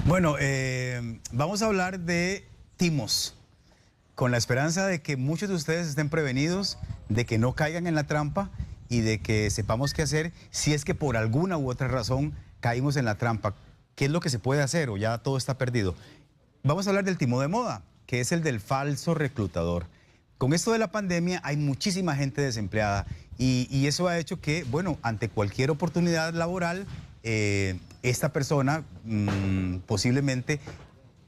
Bueno, vamos a hablar de timos, con la esperanza de que muchos de ustedes estén prevenidos, de que no caigan en la trampa y de que sepamos qué hacer si es que por alguna u otra razón caímos en la trampa. ¿Qué es lo que se puede hacer o ya todo está perdido? Vamos a hablar del timo de moda, que es el del falso reclutador. Con esto de la pandemia hay muchísima gente desempleada y eso ha hecho que, bueno, ante cualquier oportunidad laboral, esta persona posiblemente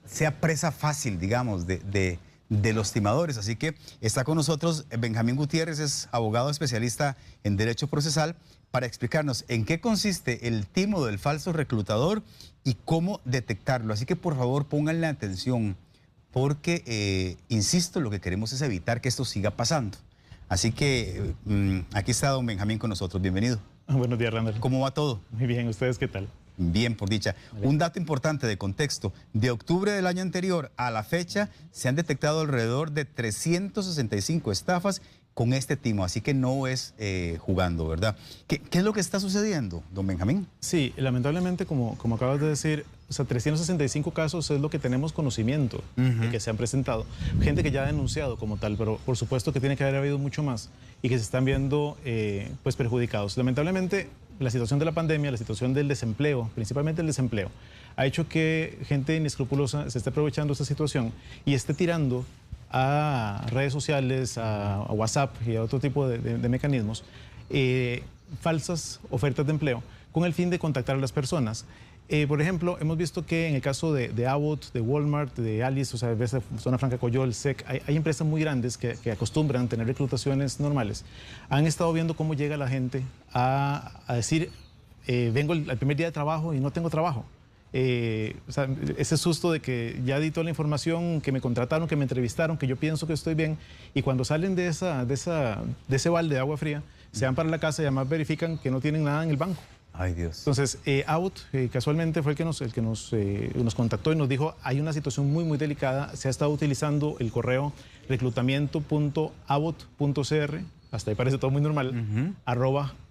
sea presa fácil, digamos, de los timadores. Así que está con nosotros Benjamín Gutiérrez, es abogado especialista en Derecho Procesal, para explicarnos en qué consiste el timo del falso reclutador y cómo detectarlo. Así que por favor pónganle atención, porque, insisto, lo que queremos es evitar que esto siga pasando. Así que aquí está don Benjamín con nosotros. Bienvenido. Buenos días, Randall. ¿Cómo va todo? Muy bien, ¿ustedes qué tal? Bien, por dicha. Vale. Un dato importante de contexto. De octubre del año anterior a la fecha se han detectado alrededor de 365 estafas con este timo, así que no es jugando, ¿verdad? ¿Qué es lo que está sucediendo, don Benjamín? Sí, lamentablemente, como acabas de decir, o sea, 365 casos es lo que tenemos conocimiento de que se han presentado. Gente que ya ha denunciado como tal, pero por supuesto que tiene que haber habido mucho más y que se están viendo pues perjudicados. Lamentablemente, la situación de la pandemia, la situación del desempleo, principalmente el desempleo, ha hecho que gente inescrupulosa se esté aprovechando esta situación y esté tirando a redes sociales, a WhatsApp y a otro tipo de mecanismos, falsas ofertas de empleo con el fin de contactar a las personas. Por ejemplo, hemos visto que en el caso de Abbott, de Walmart, de Alice, o sea, de Zona Franca Coyol, SEC, hay empresas muy grandes que acostumbran tener reclutaciones normales. Han estado viendo cómo llega la gente a decir, vengo el primer día de trabajo y no tengo trabajo. O sea, ese susto de que ya di toda la información, que me contrataron, que me entrevistaron, que yo pienso que estoy bien, y cuando salen de ese balde de agua fría, se van para la casa y además verifican que no tienen nada en el banco. Ay, Dios. Entonces, Abbott casualmente fue el que nos contactó y nos dijo, hay una situación muy delicada, se ha estado utilizando el correo reclutamiento.abbott.cr, hasta ahí parece todo muy normal,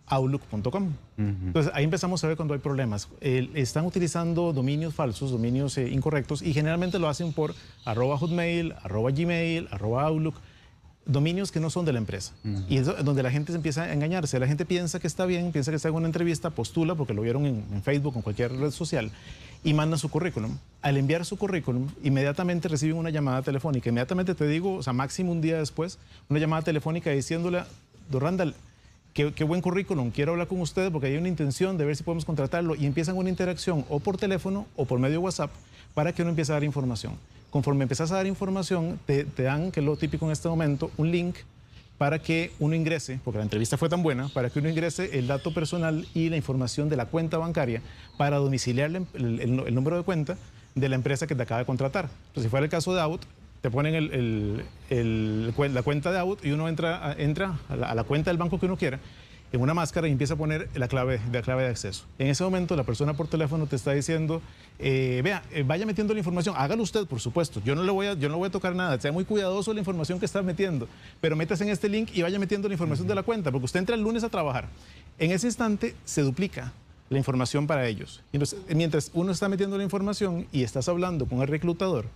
@outlook.com. Entonces, ahí empezamos a ver cuando hay problemas. Están utilizando dominios falsos, dominios incorrectos, y generalmente lo hacen por @hotmail, @gmail, @outlook, dominios que no son de la empresa. Y es donde la gente se empieza a engañarse. La gente piensa que está bien, piensa que está en una entrevista, postula, porque lo vieron en Facebook o en cualquier red social, y mandan su currículum. Al enviar su currículum, inmediatamente reciben una llamada telefónica. Inmediatamente, te digo, o sea, máximo un día después, una llamada telefónica diciéndole, don Randall, qué buen currículum, quiero hablar con usted porque hay una intención de ver si podemos contratarlo, y empiezan una interacción o por teléfono o por medio de WhatsApp para que uno empiece a dar información. Conforme empiezas a dar información, te dan, que es lo típico en este momento, un link para que uno ingrese, porque la entrevista fue tan buena, para que uno ingrese el dato personal y la información de la cuenta bancaria para domiciliar el número de cuenta de la empresa que te acaba de contratar. Entonces, si fuera el caso de Abbott, te ponen la cuenta de Abbott y uno entra a la cuenta del banco que uno quiera, en una máscara, y empieza a poner la clave de acceso. En ese momento la persona por teléfono te está diciendo, vaya metiendo la información, hágalo usted, por supuesto, yo no le voy a tocar nada, sea muy cuidadoso de la información que está metiendo, pero métase en este link y vaya metiendo la información de la cuenta, porque usted entra el lunes a trabajar. En ese instante se duplica la información para ellos. Y entonces, mientras uno está metiendo la información y estás hablando con el reclutador,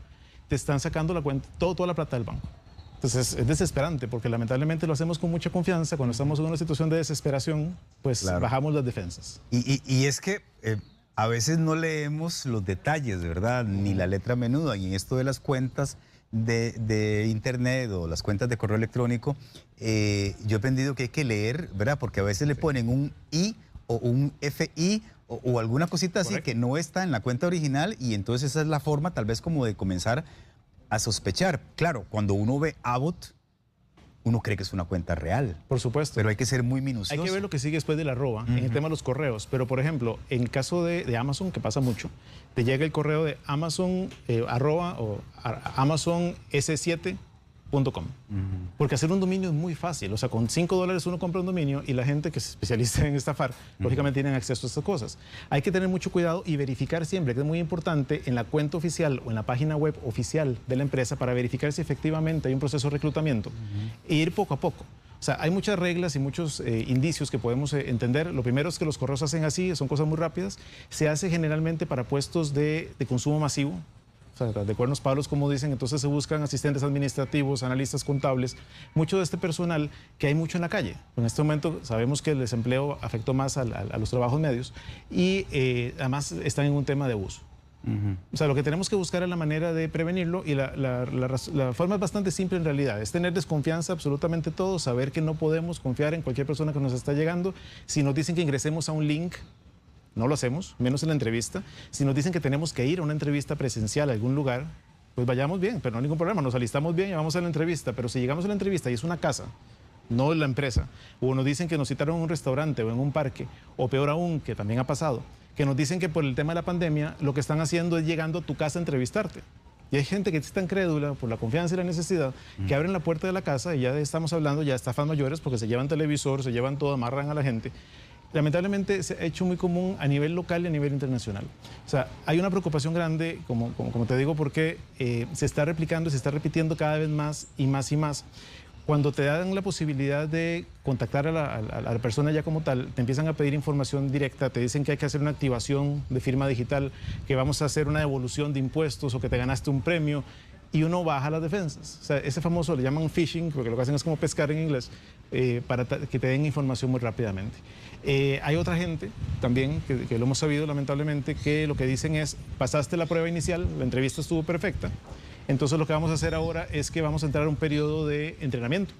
te están sacando la cuenta, toda la plata del banco. Entonces es desesperante, porque lamentablemente lo hacemos con mucha confianza. Cuando estamos en una situación de desesperación, pues claro, bajamos las defensas. Y es que a veces no leemos los detalles, ¿verdad? Ni la letra menuda. Y en esto de las cuentas de internet o las cuentas de correo electrónico, yo he aprendido que hay que leer, ¿verdad? Porque a veces le ponen un I o un FI o alguna cosita así. Correcto, que no está en la cuenta original, y entonces esa es la forma tal vez como de comenzar a sospechar. Claro, cuando uno ve Abbott, uno cree que es una cuenta real. Por supuesto. Pero hay que ser muy minucioso. Hay que ver lo que sigue después del arroba, en el tema de los correos. Pero, por ejemplo, en el caso de Amazon, que pasa mucho, te llega el correo de Amazon, Amazon S7.com. Porque hacer un dominio es muy fácil. O sea, con $5 uno compra un dominio, y la gente que se especializa en estafar, lógicamente tienen acceso a estas cosas. Hay que tener mucho cuidado y verificar siempre, que es muy importante, en la cuenta oficial o en la página web oficial de la empresa, para verificar si efectivamente hay un proceso de reclutamiento, e ir poco a poco. O sea, hay muchas reglas y muchos indicios que podemos entender. Lo primero es que los correos se hacen así, son cosas muy rápidas. Se hace generalmente para puestos de consumo masivo. O sea, de cuernos palos, como dicen, entonces se buscan asistentes administrativos, analistas contables, mucho de este personal que hay mucho en la calle. En este momento sabemos que el desempleo afectó más a los trabajos medios y además están en un tema de abuso. O sea, lo que tenemos que buscar es la manera de prevenirlo y la forma es bastante simple en realidad. Es tener desconfianza absolutamente todo, saber que no podemos confiar en cualquier persona que nos está llegando. Si nos dicen que ingresemos a un link, no lo hacemos, menos en la entrevista. Si nos dicen que tenemos que ir a una entrevista presencial a algún lugar, pues vayamos bien, pero no hay ningún problema, nos alistamos bien y vamos a la entrevista. Pero si llegamos a la entrevista y es una casa, no la empresa, o nos dicen que nos citaron en un restaurante o en un parque, o peor aún, que también ha pasado, que nos dicen que por el tema de la pandemia lo que están haciendo es llegando a tu casa a entrevistarte. Y hay gente que es tan crédula por la confianza y la necesidad que abren la puerta de la casa y ya estamos hablando ya de estafas mayores porque se llevan televisor, se llevan todo, amarran a la gente. Lamentablemente se ha hecho muy común a nivel local y a nivel internacional. O sea, hay una preocupación grande, como te digo, porque se está replicando, se está repitiendo cada vez más y más y más. Cuando te dan la posibilidad de contactar a la persona ya como tal, te empiezan a pedir información directa, te dicen que hay que hacer una activación de firma digital, que vamos a hacer una devolución de impuestos o que te ganaste un premio, y uno baja las defensas. O sea, ese famoso le llaman phishing, porque lo que hacen es como pescar en inglés, para que te den información muy rápidamente. Hay otra gente también, que lo hemos sabido lamentablemente, que lo que dicen es, pasaste la prueba inicial, la entrevista estuvo perfecta, entonces lo que vamos a hacer ahora es que vamos a entrar a un periodo de entrenamiento,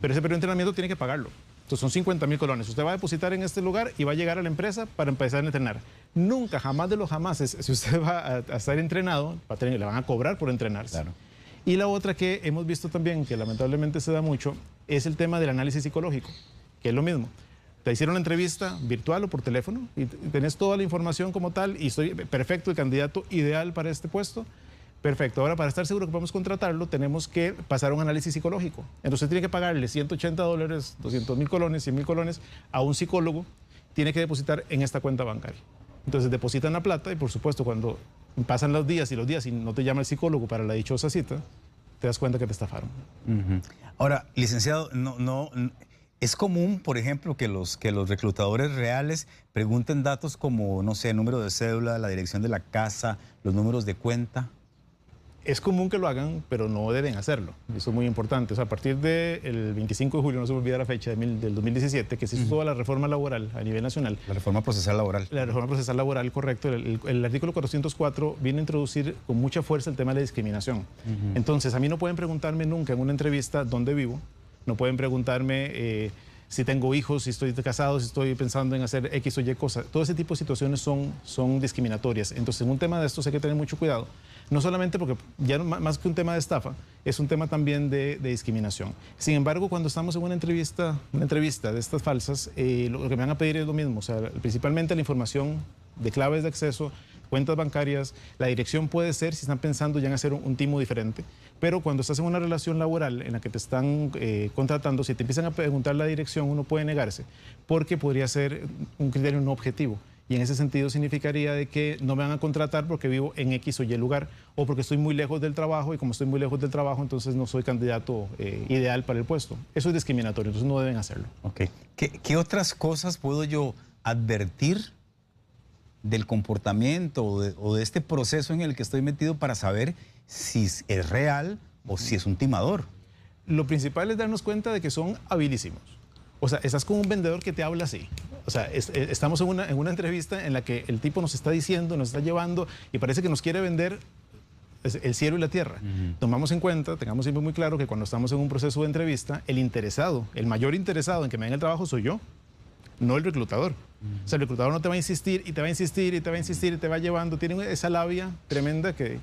pero ese periodo de entrenamiento tiene que pagarlo. Entonces son 50.000 colones. Usted va a depositar en este lugar y va a llegar a la empresa para empezar a entrenar. Nunca, jamás de los jamases, si usted va a estar entrenado, le van a cobrar por entrenarse. Claro. Y la otra que hemos visto también, que lamentablemente se da mucho, es el tema del análisis psicológico, que es lo mismo. Te hicieron una entrevista virtual o por teléfono y tenés toda la información como tal y estoy perfecto, el candidato ideal para este puesto. Perfecto. Ahora, para estar seguro que podemos contratarlo, tenemos que pasar un análisis psicológico. Entonces, tiene que pagarle $180, 200.000 colones, 100.000 colones a un psicólogo. Tiene que depositar en esta cuenta bancaria. Entonces, depositan la plata y, por supuesto, cuando pasan los días y no te llama el psicólogo para la dichosa cita, te das cuenta que te estafaron. Ahora, licenciado, es común, por ejemplo, que los reclutadores reales pregunten datos como, no sé, número de cédula, la dirección de la casa, los números de cuenta. Es común que lo hagan, pero no deben hacerlo. Eso es muy importante. O sea, a partir del 25 de julio, no se me olvida la fecha, del 2017, que se hizo toda la reforma laboral a nivel nacional. La reforma procesal laboral. La reforma procesal laboral, correcto. El artículo 404 viene a introducir con mucha fuerza el tema de la discriminación. Entonces, a mí no pueden preguntarme nunca en una entrevista dónde vivo. No pueden preguntarme si tengo hijos, si estoy casado, si estoy pensando en hacer X o Y cosas. Todo ese tipo de situaciones son discriminatorias. Entonces, en un tema de estos hay que tener mucho cuidado. No solamente porque ya más que un tema de estafa, es un tema también de discriminación. Sin embargo, cuando estamos en una entrevista de estas falsas, lo que me van a pedir es lo mismo. O sea, principalmente la información de claves de acceso, cuentas bancarias, la dirección puede ser si están pensando ya en hacer un timo diferente, pero cuando estás en una relación laboral en la que te están contratando, si te empiezan a preguntar la dirección, uno puede negarse, porque podría ser un criterio no objetivo. Y en ese sentido significaría de que no me van a contratar porque vivo en X o Y lugar o porque estoy muy lejos del trabajo y como estoy muy lejos del trabajo, entonces no soy candidato ideal para el puesto. Eso es discriminatorio, entonces no deben hacerlo. Okay. ¿Qué otras cosas puedo yo advertir del comportamiento o de este proceso en el que estoy metido para saber si es real o si es un timador? Lo principal es darnos cuenta de que son habilísimos. O sea, estás con un vendedor que te habla así. O sea, estamos en una entrevista en la que el tipo nos está diciendo, nos está llevando y parece que nos quiere vender el cielo y la tierra. Tomamos en cuenta, tengamos siempre muy claro que cuando estamos en un proceso de entrevista, el mayor interesado en que me den el trabajo soy yo, no el reclutador. O sea, el reclutador no te va a insistir y te va a insistir y te va a insistir y te va llevando. Tienen esa labia tremenda que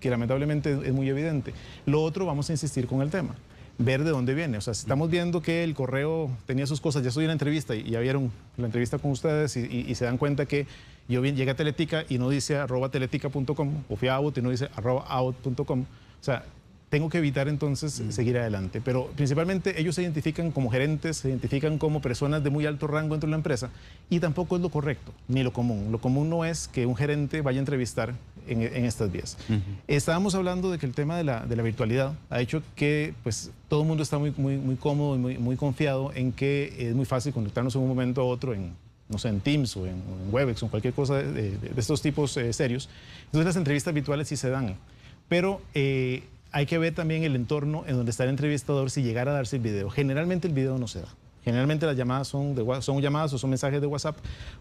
lamentablemente es muy evidente. Lo otro, vamos a insistir con el tema. Ver de dónde viene. O sea, si estamos viendo que el correo tenía sus cosas, ya estoy en la entrevista y ya vieron la entrevista con ustedes y se dan cuenta que yo llegué a Teletica y no dice @teletica.com o fui a Out y no dice @out.com. O sea, tengo que evitar entonces seguir adelante. Pero principalmente ellos se identifican como gerentes, se identifican como personas de muy alto rango dentro de la empresa y tampoco es lo correcto, ni lo común. Lo común no es que un gerente vaya a entrevistar en estas vías. Estábamos hablando de que el tema de la virtualidad ha hecho que pues, todo el mundo está muy cómodo y muy confiado en que es muy fácil conectarnos en un momento a otro en, no sé, en Teams o en Webex o en cualquier cosa de estos tipos serios. Entonces las entrevistas virtuales sí se dan, pero hay que ver también el entorno en donde está el entrevistador si llegara a darse el video. Generalmente el video no se da. Generalmente las llamadas son llamadas o son mensajes de WhatsApp,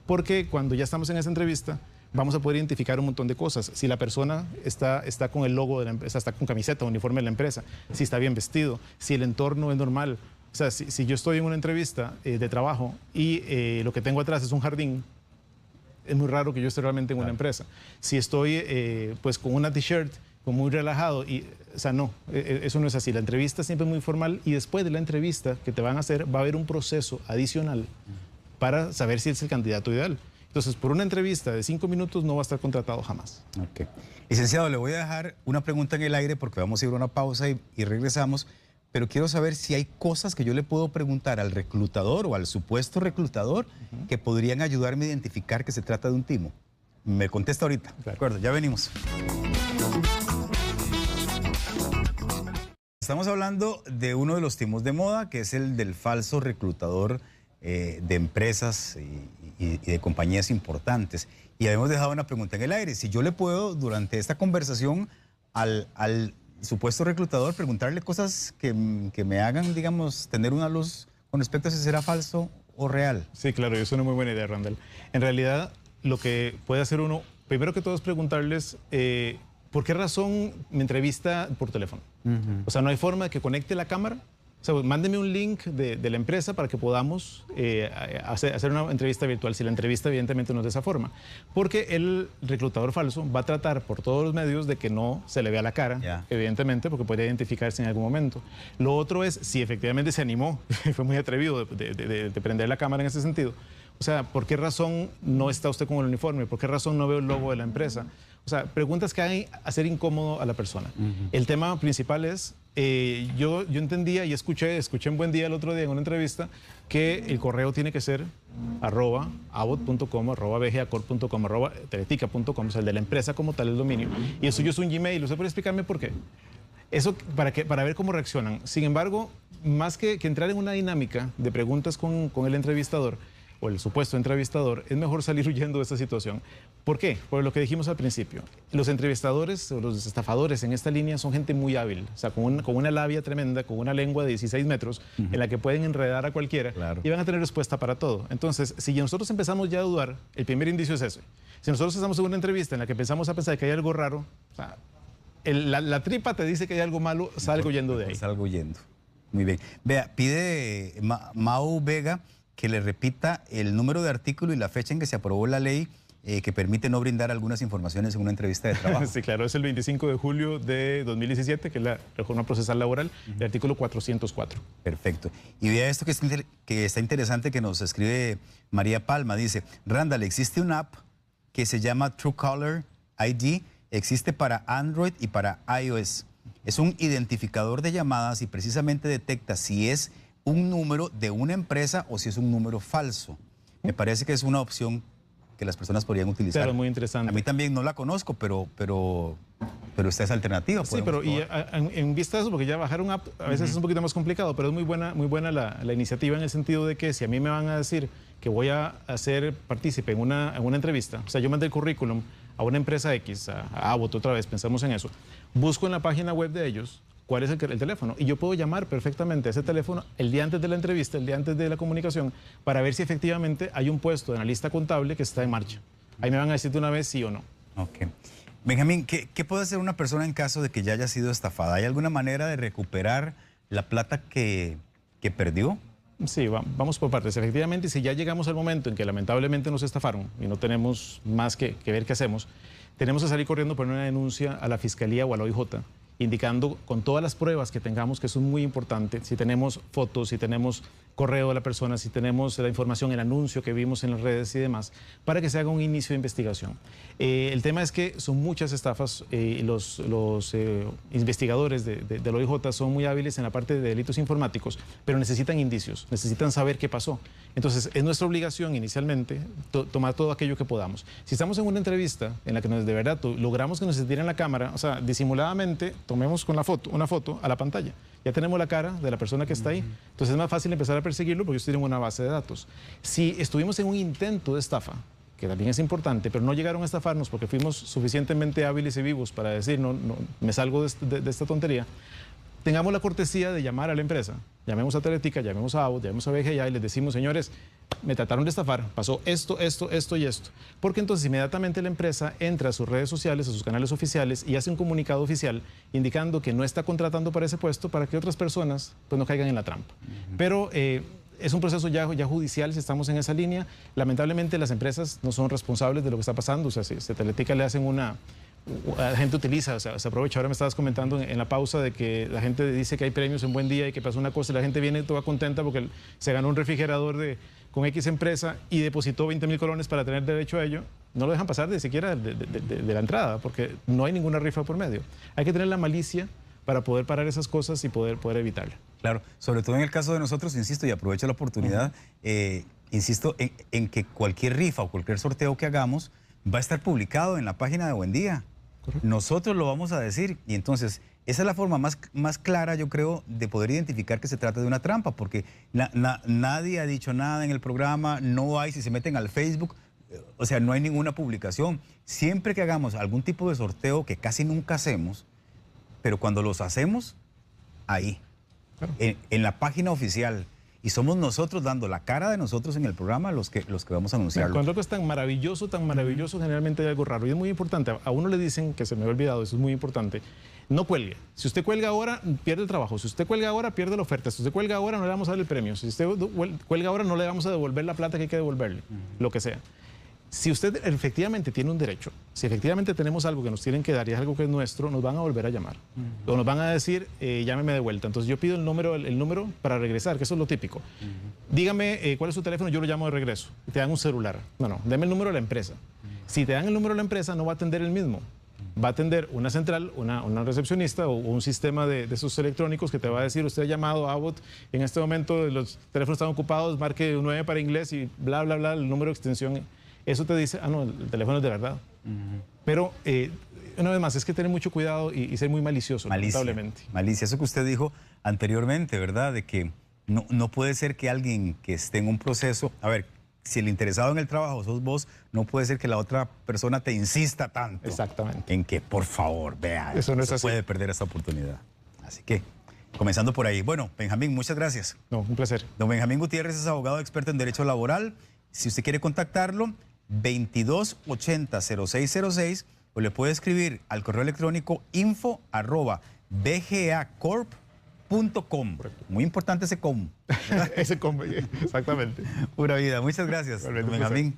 porque cuando ya estamos en esa entrevista vamos a poder identificar un montón de cosas. Si la persona está con el logo de la empresa, está con camiseta o uniforme de la empresa, si está bien vestido, si el entorno es normal. O sea, si yo estoy en una entrevista de trabajo y lo que tengo atrás es un jardín, es muy raro que yo esté realmente en una empresa. Si estoy pues con una t-shirt, muy relajado, o sea, no, eso no es así. La entrevista siempre es muy formal y después de la entrevista que te van a hacer va a haber un proceso adicional para saber si es el candidato ideal. Entonces, por una entrevista de 5 minutos no va a estar contratado jamás. Okay. Licenciado, le voy a dejar una pregunta en el aire porque vamos a ir a una pausa y regresamos, pero quiero saber si hay cosas que yo le puedo preguntar al reclutador o al supuesto reclutador que podrían ayudarme a identificar que se trata de un timo. Me contesta ahorita. Claro. De acuerdo, ya venimos. Estamos hablando de uno de los timos de moda, que es el del falso reclutador de empresas y de compañías importantes. Y habíamos dejado una pregunta en el aire. Si yo le puedo, durante esta conversación, al supuesto reclutador, preguntarle cosas que me hagan, digamos, tener una luz con respecto a si será falso o real. Sí, claro, eso es una muy buena idea, Randall. En realidad, lo que puede hacer uno, primero que todo, es preguntarles ¿por qué razón me entrevista por teléfono? O sea, no hay forma de que conecte la cámara. O sea, mándeme un link de la empresa para que podamos hacer una entrevista virtual, si la entrevista evidentemente no es de esa forma. Porque el reclutador falso va a tratar por todos los medios de que no se le vea la cara, evidentemente, porque podría identificarse en algún momento. Lo otro es, si efectivamente se animó, fue muy atrevido de prender la cámara en ese sentido. O sea, ¿por qué razón no está usted con el uniforme? ¿Por qué razón no veo el logo de la empresa? O sea, preguntas que hagan hacer incómodo a la persona. El tema principal es, yo entendía y escuché en Buen Día el otro día en una entrevista que el correo tiene que ser @avot.com, @bgacor.com, @teletica.com, o sea, el de la empresa como tal, el dominio. Y el suyo es un Gmail. ¿Usted puede explicarme por qué? Eso para ver cómo reaccionan. Sin embargo, más que entrar en una dinámica de preguntas con el entrevistador, o el supuesto entrevistador, es mejor salir huyendo de esta situación. ¿Por qué? Por lo que dijimos al principio. Los entrevistadores o los estafadores en esta línea son gente muy hábil, o sea, con una labia tremenda, con una lengua de 16 metros, en la que pueden enredar a cualquiera y van a tener respuesta para todo. Entonces, si nosotros empezamos ya a dudar, el primer indicio es ese. Si nosotros estamos en una entrevista en la que empezamos a pensar que hay algo raro, o sea, la tripa te dice que hay algo malo, salgo huyendo de ahí. Salgo huyendo. Muy bien. Vea, pide Mau Vega que le repita el número de artículo y la fecha en que se aprobó la ley que permite no brindar algunas informaciones en una entrevista de trabajo. Sí, claro, es el 25 de julio de 2017, que es la reforma procesal laboral, el artículo 404. Perfecto. Y vea esto que está interesante que nos escribe María Palma. Dice, Randall, existe una app que se llama Truecaller ID, existe para Android y para iOS. Es un identificador de llamadas y precisamente detecta si es un número de una empresa o si es un número falso. Me parece que es una opción que las personas podrían utilizar. Claro, muy interesante. A mí también no la conozco, pero esta es alternativa. Sí, pero y en vista de eso, porque ya bajar una app a veces es un poquito más complicado, pero es muy buena la iniciativa en el sentido de que si a mí me van a decir que voy a hacer partícipe en una entrevista, o sea, yo mandé el currículum a una empresa X, a Avot otra vez, pensamos en eso, busco en la página web de ellos cuál es el teléfono y yo puedo llamar perfectamente a ese teléfono el día antes de la entrevista, el día antes de la comunicación, para ver si efectivamente hay un puesto en la lista contable que está en marcha. Ahí me van a decir de una vez sí o no. Ok. Benjamín, ¿qué puede hacer una persona en caso de que ya haya sido estafada? ¿Hay alguna manera de recuperar la plata que perdió? Sí, vamos por partes. Efectivamente, si ya llegamos al momento en que lamentablemente nos estafaron y no tenemos más que ver qué hacemos, tenemos que salir corriendo por una denuncia a la Fiscalía o a la OIJ, indicando con todas las pruebas que tengamos, que eso es muy importante, si tenemos fotos, si tenemos correo de la persona, si tenemos la información, el anuncio que vimos en las redes y demás, para que se haga un inicio de investigación. El tema es que son muchas estafas y los investigadores del OIJ son muy hábiles en la parte de delitos informáticos, pero necesitan indicios, necesitan saber qué pasó. Entonces, es nuestra obligación inicialmente tomar todo aquello que podamos. Si estamos en una entrevista en la que de verdad logramos que nos se tire en la cámara, o sea, disimuladamente, tomemos con una foto a la pantalla. Ya tenemos la cara de la persona que está ahí. Entonces es más fácil empezar a perseguirlo porque ellos tienen una base de datos. Si estuvimos en un intento de estafa, que también es importante, pero no llegaron a estafarnos porque fuimos suficientemente hábiles y vivos para decir, no, me salgo de esta tontería, tengamos la cortesía de llamar a la empresa. Llamemos a Teletica, llamemos a Avot, llamemos a BGA y les decimos, señores, me trataron de estafar, pasó esto, esto, esto y esto. Porque entonces inmediatamente la empresa entra a sus redes sociales, a sus canales oficiales y hace un comunicado oficial indicando que no está contratando para ese puesto para que otras personas pues, no caigan en la trampa. Pero es un proceso ya judicial si estamos en esa línea. Lamentablemente las empresas no son responsables de lo que está pasando. O sea, si a Teletica le hacen la gente utiliza, o sea, se aprovecha. Ahora me estabas comentando en la pausa de que la gente dice que hay premios en Buen Día y que pasó una cosa y la gente viene toda contenta porque se ganó un refrigerador con X empresa y depositó 20.000 colones para tener derecho a ello. No lo dejan pasar ni siquiera de la entrada porque no hay ninguna rifa por medio. Hay que tener la malicia para poder parar esas cosas y poder evitarla. Claro, sobre todo en el caso de nosotros, insisto, y aprovecho la oportunidad, insisto en que cualquier rifa o cualquier sorteo que hagamos va a estar publicado en la página de Buen Día. Correcto. Nosotros lo vamos a decir y entonces esa es la forma más clara, yo creo, de poder identificar que se trata de una trampa, porque nadie ha dicho nada en el programa, no hay, si se meten al Facebook, o sea, no hay ninguna publicación. Siempre que hagamos algún tipo de sorteo, que casi nunca hacemos, pero cuando los hacemos, ahí, claro, en la página oficial. Y somos nosotros dando la cara de nosotros en el programa los que vamos a anunciarlo. Cuando algo es tan maravilloso, generalmente hay algo raro. Y es muy importante, a uno le dicen, que se me había olvidado, eso es muy importante, no cuelgue. Si usted cuelga ahora, pierde el trabajo. Si usted cuelga ahora, pierde la oferta. Si usted cuelga ahora, no le vamos a dar el premio. Si usted cuelga ahora, no le vamos a devolver la plata que hay que devolverle, lo que sea. Si usted efectivamente tiene un derecho, si efectivamente tenemos algo que nos tienen que dar y es algo que es nuestro, nos van a volver a llamar. O nos van a decir, llámeme de vuelta. Entonces yo pido el número para regresar, que eso es lo típico. Dígame cuál es su teléfono, yo lo llamo de regreso. Te dan un celular. No, deme el número de la empresa. Si te dan el número de la empresa, no va a atender el mismo. Va a atender una central, una recepcionista o un sistema de esos electrónicos que te va a decir, usted ha llamado a Avot, en este momento los teléfonos están ocupados, marque 9 para inglés y bla, bla, bla, el número de extensión. Eso te dice, no, el teléfono es de verdad. Pero, una vez más, es que tener mucho cuidado y ser muy malicioso, lamentablemente. Malicia, eso que usted dijo anteriormente, ¿verdad? De que no puede ser que alguien que esté en un proceso, a ver, si el interesado en el trabajo sos vos, no puede ser que la otra persona te insista tanto. Exactamente. En que, por favor, vea, eso no es se así. puede perder esta oportunidad. Así que, comenzando por ahí. Bueno, Benjamín, muchas gracias. No, un placer. Don Benjamín Gutiérrez es abogado experto en Derecho Laboral. Si usted quiere contactarlo, 2280-0606 o le puede escribir al correo electrónico info@bgacorp.com. Muy importante ese com. Ese com, exactamente. Pura vida. Muchas gracias, Benjamín.